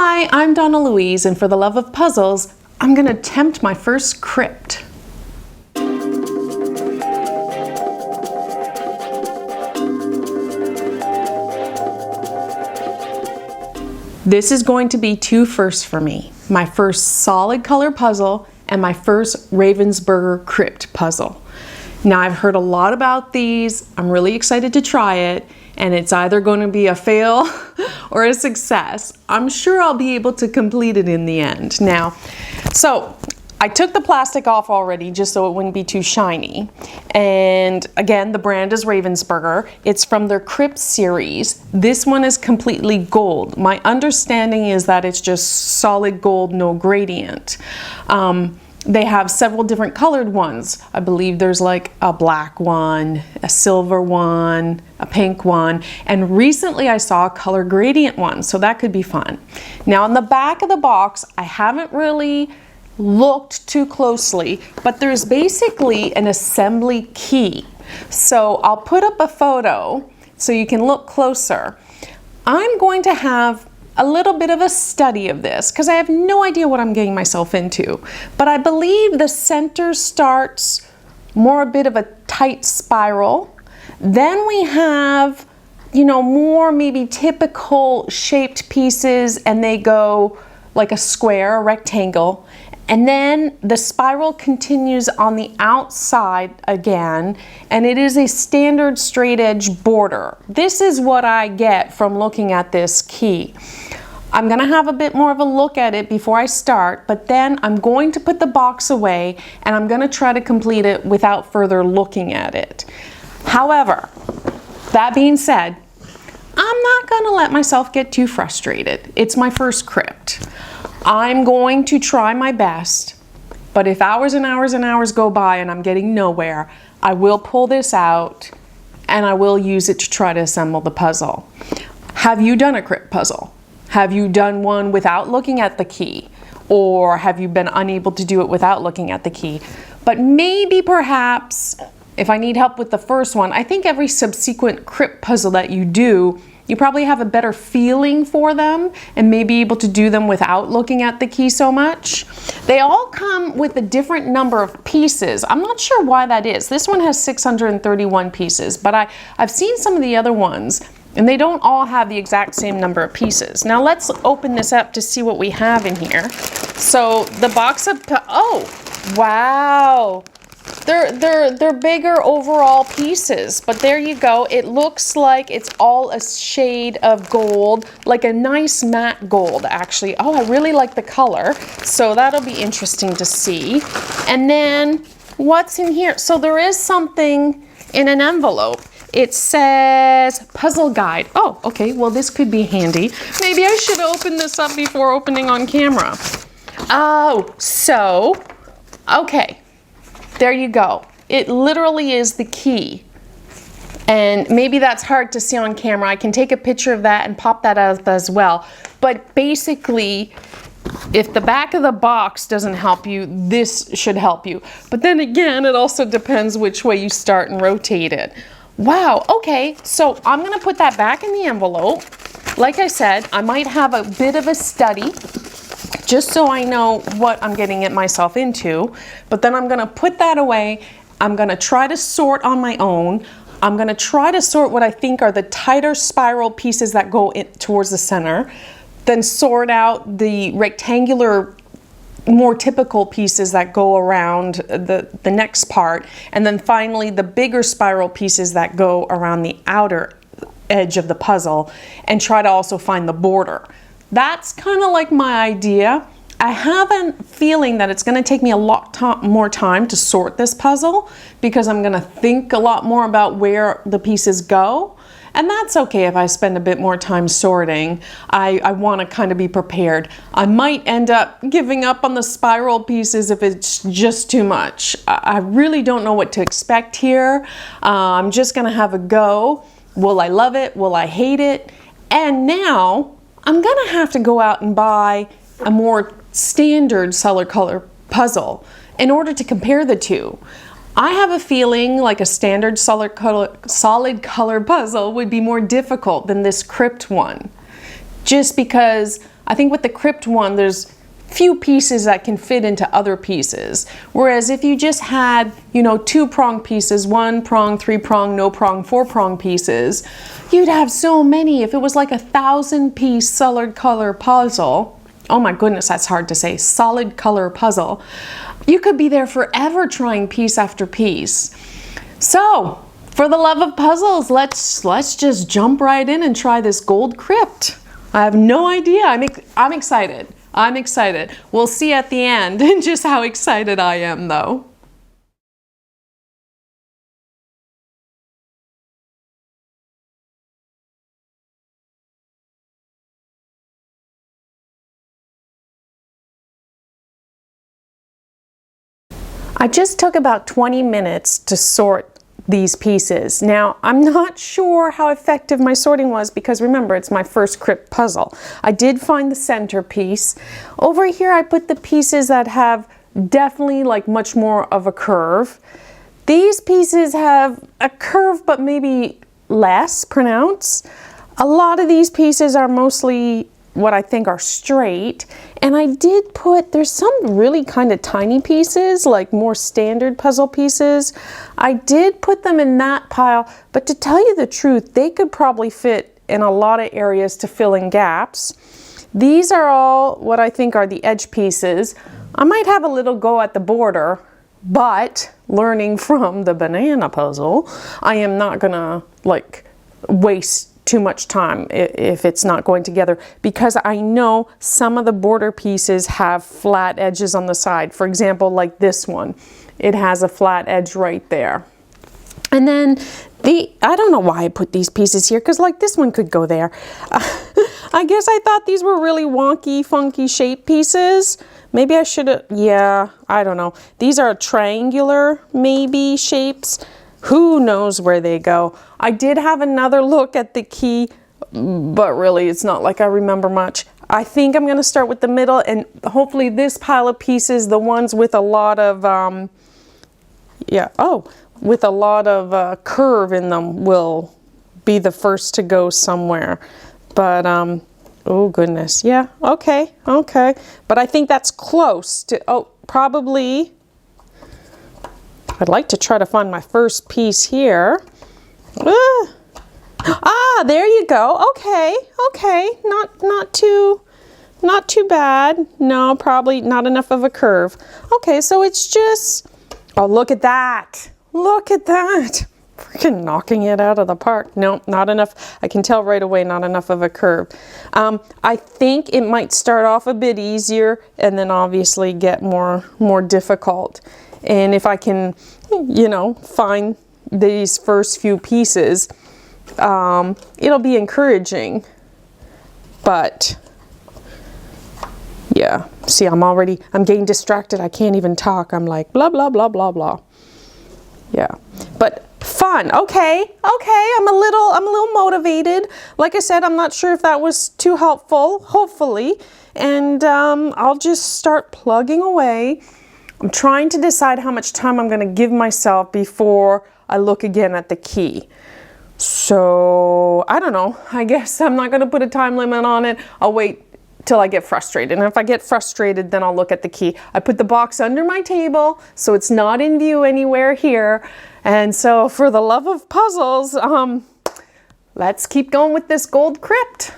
Hi, I'm Donna Louise, and for the love of puzzles, I'm going to attempt my first crypt. This is going to be two firsts for me. My first solid color puzzle and my first Ravensburger crypt puzzle. Now, I've heard a lot about these. I'm really excited to try it, and it's either going to be a fail or a success. I'm sure I'll be able to complete it in the end. Now, so I took the plastic off already just so it wouldn't be too shiny. And again, the brand is Ravensburger. It's from their Crypt series. This one is completely gold. My understanding is that it's just solid gold, no gradient. They have several different colored ones. I believe there's like a black one, a silver one, a pink one, and recently I saw a color gradient one, so that could be fun. Now, on the back of the box, I haven't really looked too closely, but there's basically an assembly key. So I'll put up a photo so you can look closer. I'm going to have a little bit of a study of this because I have no idea what I'm getting myself into. But I believe the center starts more a bit of a tight spiral. Then we have, you know, more maybe typical shaped pieces, and they go like a square, a rectangle. And then the spiral continues on the outside again, and it is a standard straight edge border. This is what I get from looking at this key. I'm gonna have a bit more of a look at it before I start, but then I'm going to put the box away and I'm gonna try to complete it without further looking at it. However, that being said, I'm not gonna let myself get too frustrated. It's my first crypt. I'm going to try my best, but if hours and hours and hours go by and I'm getting nowhere, I will pull this out and I will use it to try to assemble the puzzle. Have you done a crypt puzzle? Have you done one without looking at the key? Or have you been unable to do it without looking at the key? But maybe perhaps, if I need help with the first one, I think every subsequent crypt puzzle that you do, you probably have a better feeling for them and may be able to do them without looking at the key so much. They all come with a different number of pieces. I'm not sure why that is. This one has 631 pieces, but I've seen some of the other ones and they don't all have the exact same number of pieces. Now let's open this up to see what we have in here. So the box of, oh, wow. They're bigger overall pieces, but there you go. It looks like it's all a shade of gold, like a nice matte gold, actually. Oh, I really like the color, so that'll be interesting to see. And then what's in here? So there is something in an envelope. It says puzzle guide. Oh, okay, well this could be handy. Maybe I should open this up before opening on camera. Oh, so, okay. There you go. It literally is the key. And maybe that's hard to see on camera. I can take a picture of that and pop that out as well. But basically, if the back of the box doesn't help you, this should help you. But then again, it also depends which way you start and rotate it. Wow, okay, so I'm gonna put that back in the envelope. Like I said, I might have a bit of a study just so I know what I'm getting myself into. But then I'm gonna put that away. I'm gonna try to sort on my own. I'm gonna try to sort what I think are the tighter spiral pieces that go in towards the center, then sort out the rectangular, more typical pieces that go around the next part, and then finally the bigger spiral pieces that go around the outer edge of the puzzle, and try to also find the border. That's kind of like my idea. I have a feeling that it's going to take me a lot more time to sort this puzzle because I'm going to think a lot more about where the pieces go. And that's okay if I spend a bit more time sorting. I want to kind of be prepared. I might end up giving up on the spiral pieces if it's just too much. I really don't know what to expect here. I'm just going to have a go. Will I love it? Will I hate it? And now I'm going to have to go out and buy a more standard solid color puzzle in order to compare the two. I have a feeling like a standard solid color puzzle would be more difficult than this Crypt one, just because I think with the Krypt one, there's few pieces that can fit into other pieces. Whereas if you just had, you know, 2-prong pieces, 1-prong, 3-prong, no prong, 4-prong pieces, you'd have so many. If it was like a 1,000-piece solid color puzzle, oh my goodness, that's hard to say, solid color puzzle, you could be there forever trying piece after piece. So, for the love of puzzles, let's just jump right in and try this gold Krypt. I have no idea. I'm excited. I'm excited. We'll see at the end just how excited I am though. I just took about 20 minutes to sort these pieces. Now, I'm not sure how effective my sorting was because remember, it's my first Krypt puzzle. I did find the centerpiece. Over here, I put the pieces that have definitely like much more of a curve. These pieces have a curve, but maybe less pronounced. A lot of these pieces are mostly what I think are straight. And I did put, there's some really kind of tiny pieces, like more standard puzzle pieces. I did put them in that pile, but to tell you the truth, they could probably fit in a lot of areas to fill in gaps. These are all what I think are the edge pieces. I might have a little go at the border, but learning from the banana puzzle, I am not gonna like waste too much time if it's not going together, because I know some of the border pieces have flat edges on the side. For example, like this one, it has a flat edge right there. And then I don't know why I put these pieces here, because like this one could go there. I guess I thought these were really wonky, funky shape pieces. Maybe I should have, yeah, I don't know. These are triangular, maybe, shapes. Who knows where they go? I did have another look at the key, but really it's not like I remember much. I think I'm gonna start with the middle, and hopefully this pile of pieces, the ones with a lot of, with a lot of curve in them, will be the first to go somewhere. But, oh goodness, yeah, okay. But I think that's close to, probably, I'd like to try to find my first piece here. There you go. Okay. Not too bad. No, probably not enough of a curve. Okay, so it's just, oh, look at that. Look at that. Freaking knocking it out of the park. No, not enough. I can tell right away, not enough of a curve. I think it might start off a bit easier and then obviously get more difficult. And if I can, you know, find these first few pieces, it'll be encouraging. But yeah, see, I'm getting distracted. I can't even talk. I'm like, blah, blah, blah, blah, blah. Yeah, but fun. Okay, I'm a little motivated. Like I said, I'm not sure if that was too helpful, hopefully. And I'll just start plugging away. I'm trying to decide how much time I'm going to give myself before I look again at the key. So, I don't know. I guess I'm not going to put a time limit on it. I'll wait till I get frustrated. And if I get frustrated, then I'll look at the key. I put the box under my table, so it's not in view anywhere here. And so, for the love of puzzles, let's keep going with this gold Krypt.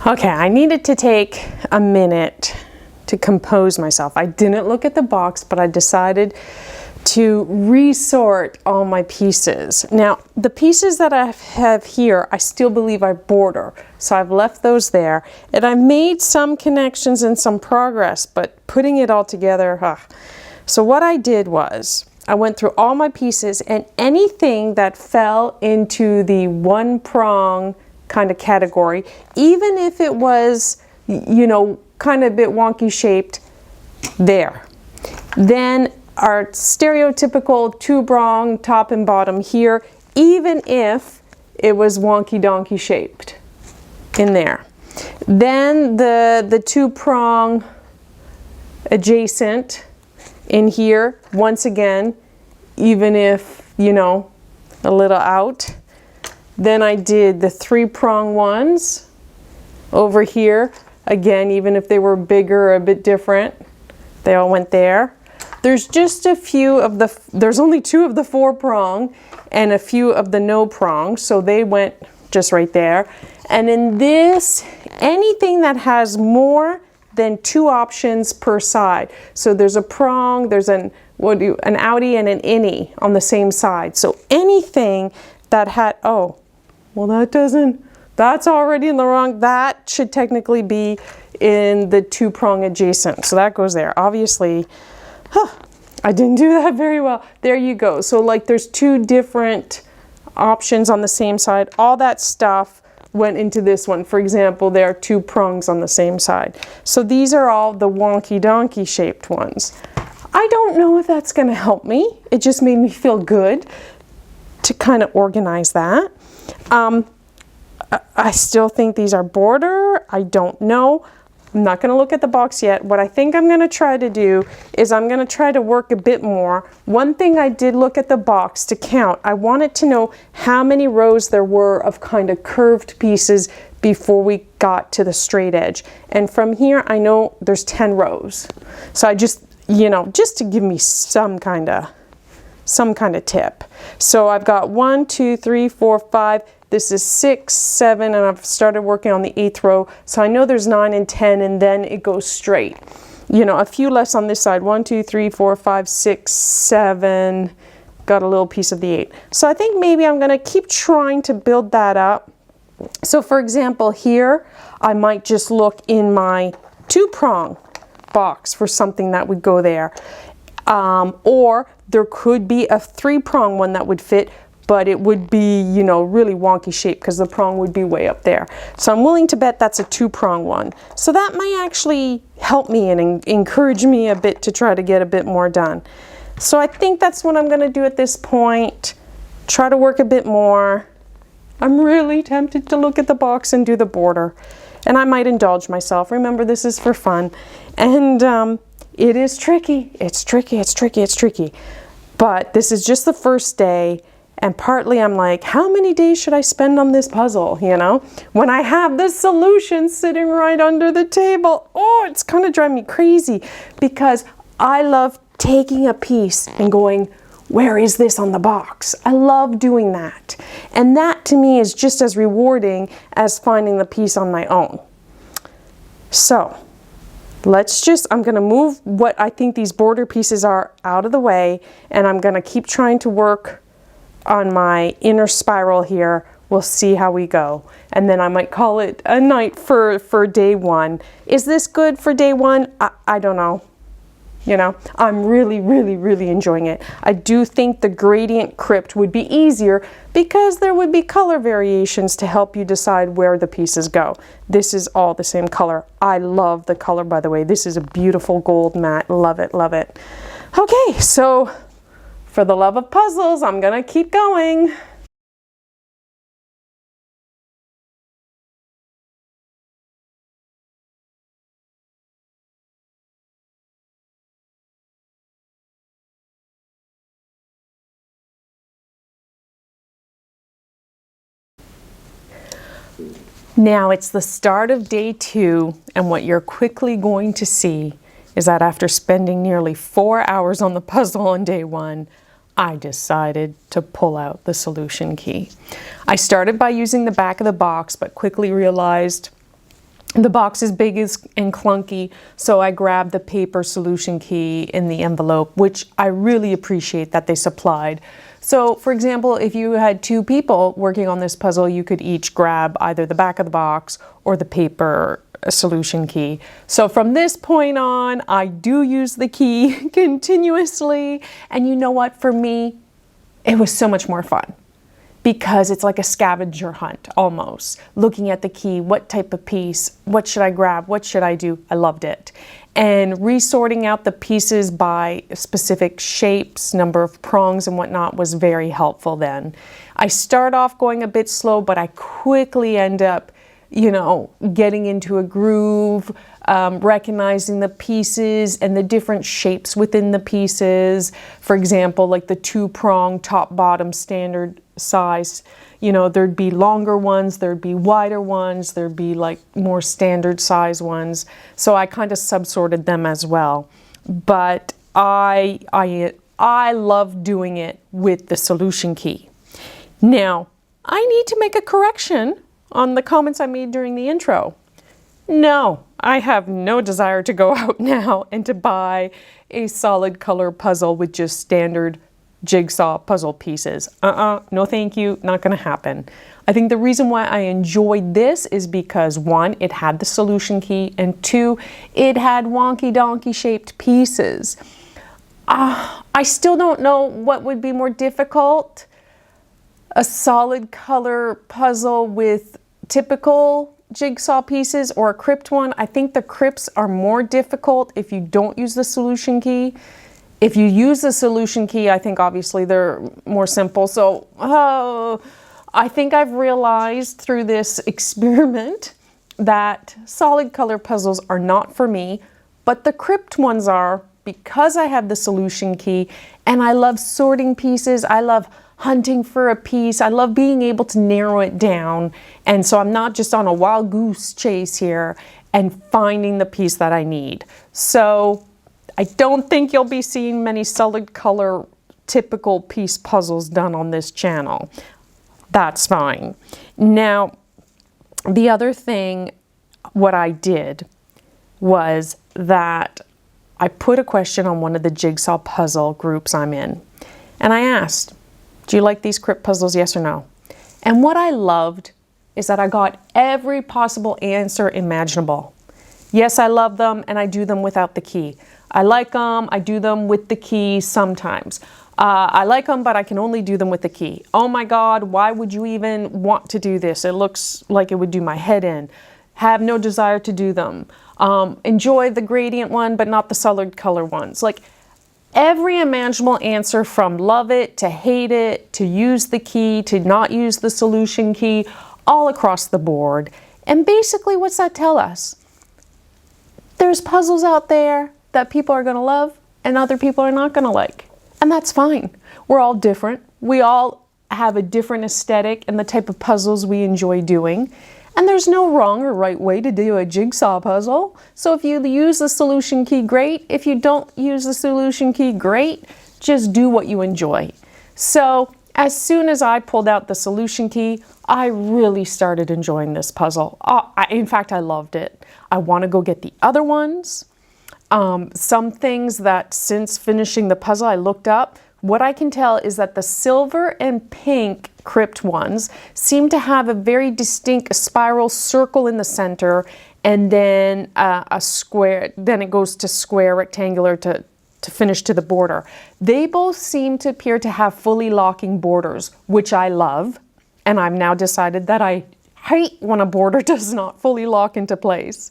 Okay, I needed to take a minute to compose myself. I didn't look at the box, but I decided to resort all my pieces. Now, the pieces that I have here, I still believe I border, so I've left those there. And I made some connections and some progress, but putting it all together, So what I did was, I went through all my pieces, and anything that fell into the one prong kind of category, even if it was, you know, kind of a bit wonky shaped, there. Then our stereotypical two-prong top and bottom here, even if it was wonky donkey shaped in there. Then the two-prong adjacent in here, once again, even if, you know, a little out. Then I did the three-prong ones over here. Again, even if they were bigger or a bit different, they all went there. There's just a few of the, there's only two of the four-prong and a few of the no-prong, so they went just right there. And in this, anything that has more than two options per side. So there's a prong, there's an outie and an innie on the same side. So anything that had, oh, well that's already in the wrong, that should technically be in the two-prong adjacent. So that goes there. Obviously, I didn't do that very well. There you go. So like there's two different options on the same side. All that stuff went into this one. For example, there are two prongs on the same side. So these are all the wonky donkey shaped ones. I don't know if that's going to help me. It just made me feel good to kind of organize that. I still think these are border. I don't know. I'm not going to look at the box yet. What I think I'm going to try to do is I'm going to try to work a bit more. One thing I did look at the box to count. I wanted to know how many rows there were of kind of curved pieces before we got to the straight edge. And from here, I know there's 10 rows. So I just, you know, just to give me some kind of tip. So I've got 1, 2, 3, 4, 5. This is 6, 7, and I've started working on the 8th row. So I know there's 9 and 10, and then it goes straight. You know, a few less on this side. 1, 2, 3, 4, 5, 6, 7. Got a little piece of the 8. So I think maybe I'm going to keep trying to build that up. So for example, here, I might just look in my two-prong box for something that would go there. Or there could be a three-prong one that would fit, but it would be, you know, really wonky shape because the prong would be way up there. So I'm willing to bet that's a two-prong one. So that might actually help me and encourage me a bit to try to get a bit more done. So I think that's what I'm going to do at this point. Try to work a bit more. I'm really tempted to look at the box and do the border. And I might indulge myself. Remember, this is for fun. And it is tricky. It's tricky. But this is just the first day. And partly I'm like, how many days should I spend on this puzzle, you know? When I have the solution sitting right under the table. Oh, it's kind of driving me crazy because I love taking a piece and going, where is this on the box? I love doing that. And that to me is just as rewarding as finding the piece on my own. So I'm going to move what I think these border pieces are out of the way, and I'm going to keep trying to work on my inner spiral here. We'll see how we go. And then I might call it a night for day one. Is this good for day one? I don't know. You know, I'm really enjoying it. I do think the gradient crypt would be easier because there would be color variations to help you decide where the pieces go. This is all the same color. I love the color, by the way. This is a beautiful gold matte. Love it. Okay, so for the love of puzzles, I'm gonna keep going. Now it's the start of day 2, and what you're quickly going to see is that after spending nearly 4 hours on the puzzle on day 1, I decided to pull out the solution key. I started by using the back of the box, but quickly realized The box is big and clunky, so I grabbed the paper solution key in the envelope, which I really appreciate that they supplied. So, for example, if you had 2 people working on this puzzle, you could each grab either the back of the box or the paper solution key. So from this point on, I do use the key continuously. And you know what? For me, it was so much more fun, because it's like a scavenger hunt almost. Looking at the key, what type of piece, what should I grab, what should I do? I loved it. And resorting out the pieces by specific shapes, number of prongs and whatnot was very helpful then. I start off going a bit slow, but I quickly end up, you know, getting into a groove, recognizing the pieces and the different shapes within the pieces. For example, like the 2-prong top-bottom standard size, you know, there'd be longer ones, there'd be wider ones, there'd be like more standard size ones. So I kind of subsorted them as well. But I love doing it with the solution key. Now, I need to make a correction on the comments I made during the intro. No, I have no desire to go out now and to buy a solid color puzzle with just standard jigsaw puzzle pieces. No thank you, not gonna happen. I think the reason why I enjoyed this is because 1, it had the solution key, and 2, it had wonky donkey shaped pieces. I still don't know what would be more difficult. A solid color puzzle with typical jigsaw pieces or a Krypt one. I think the Krypts are more difficult if you don't use the solution key. If you use the solution key, I think obviously they're more simple. So I think I've realized through this experiment that solid color puzzles are not for me, but the Krypt ones are, because I have the solution key and I love sorting pieces. I love hunting for a piece. I love being able to narrow it down. And so I'm not just on a wild goose chase here and finding the piece that I need. So I don't think you'll be seeing many solid color typical piece puzzles done on this channel. That's fine. Now, the other thing, what I did was that I put a question on one of the jigsaw puzzle groups I'm in. And I asked, do you like these Krypt puzzles, yes or no? And what I loved is that I got every possible answer imaginable. Yes, I love them, and I do them without the key. I like them, I do them with the key sometimes. I like them, but I can only do them with the key. Oh my God, why would you even want to do this? It looks like it would do my head in. Have no desire to do them. Enjoy the gradient one, but not the solid color ones. Like, every imaginable answer, from love it to hate it, to use the key, to not use the solution key, all across the board. And basically, what's that tell us? There's puzzles out there that people are going to love and other people are not going to like. And that's fine. We're all different. We all have a different aesthetic and the type of puzzles we enjoy doing. And there's no wrong or right way to do a jigsaw puzzle. So if you use the solution key, great. If you don't use the solution key, great. Just do what you enjoy. So as soon as I pulled out the solution key, I really started enjoying this puzzle. In fact, I loved it. I want to go get the other ones. Some things that since finishing the puzzle I looked up, what I can tell is that the silver and pink Krypt ones seem to have a very distinct spiral circle in the center, and then a square, then it goes to square, rectangular to finish to the border. They both seem to appear to have fully locking borders, which I love. And I've now decided that I hate when a border does not fully lock into place.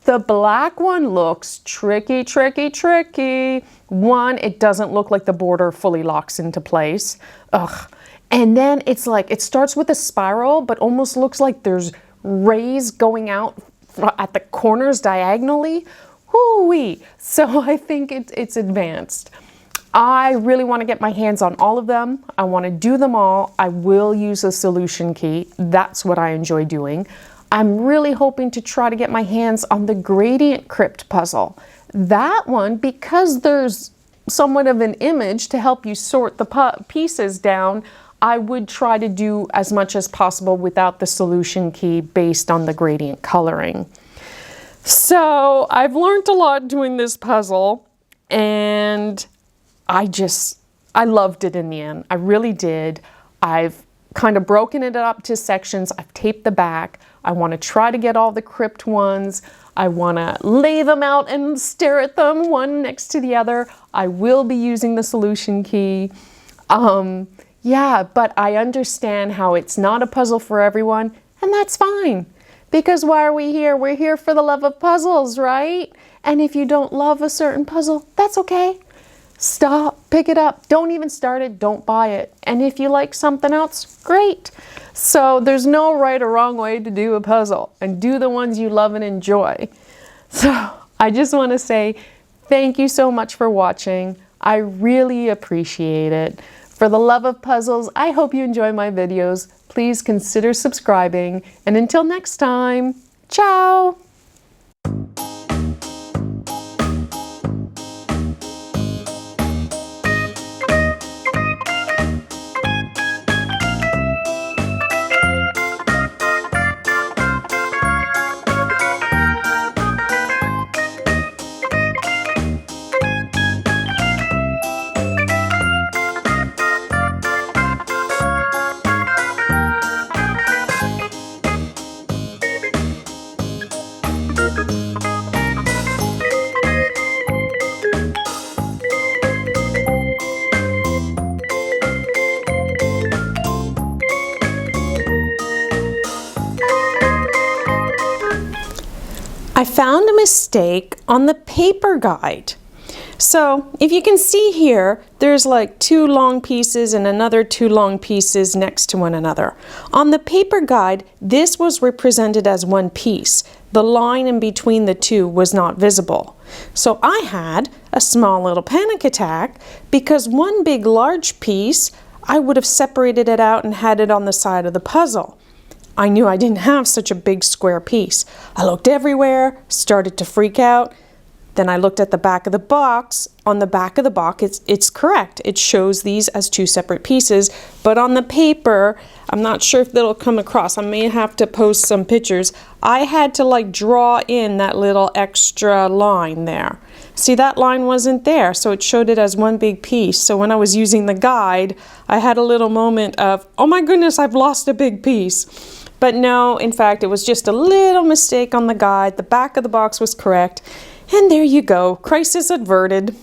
The black one looks tricky, tricky, tricky. One, it doesn't look like the border fully locks into place. Ugh. And then it's like, it starts with a spiral, but almost looks like there's rays going out at the corners diagonally. Whoo-wee. So I think it's advanced. I really want to get my hands on all of them. I want to do them all. I will use a solution key. That's what I enjoy doing. I'm really hoping to try to get my hands on the gradient Krypt puzzle. That one, because there's somewhat of an image to help you sort the pieces down, I would try to do as much as possible without the solution key based on the gradient coloring. So I've learned a lot doing this puzzle, and I loved it in the end. I really did. I've kind of broken it up to sections. I've taped the back. I want to try to get all the crypt ones. I want to lay them out and stare at them one next to the other. I will be using the solution key. Yeah, but I understand how it's not a puzzle for everyone, and that's fine. Because why are we here? We're here for the love of puzzles, right? And if you don't love a certain puzzle, that's okay. Stop, pick it up. Don't even start it, don't buy it. And if you like something else, great. So there's no right or wrong way to do a puzzle, and do the ones you love and enjoy. So I just want to say thank you so much for watching. I really appreciate it. For the love of puzzles, I hope you enjoy my videos. Please consider subscribing, and until next time, ciao! I found a mistake on the paper guide. So if you can see here, there's like 2 long pieces and another 2 long pieces next to one another. On the paper guide, this was represented as one piece. The line in between the 2 was not visible. So I had a small little panic attack because one big large piece, I would have separated it out and had it on the side of the puzzle. I knew I didn't have such a big square piece. I looked everywhere, started to freak out. Then I looked at the back of the box. On the back of the box, it's correct. It shows these as 2 separate pieces, but on the paper, I'm not sure if that'll come across. I may have to post some pictures. I had to like draw in that little extra line there. See, that line wasn't there, so it showed it as one big piece. So when I was using the guide, I had a little moment of, oh my goodness, I've lost a big piece. But no, in fact, it was just a little mistake on the guide. The back of the box was correct. And there you go, crisis averted.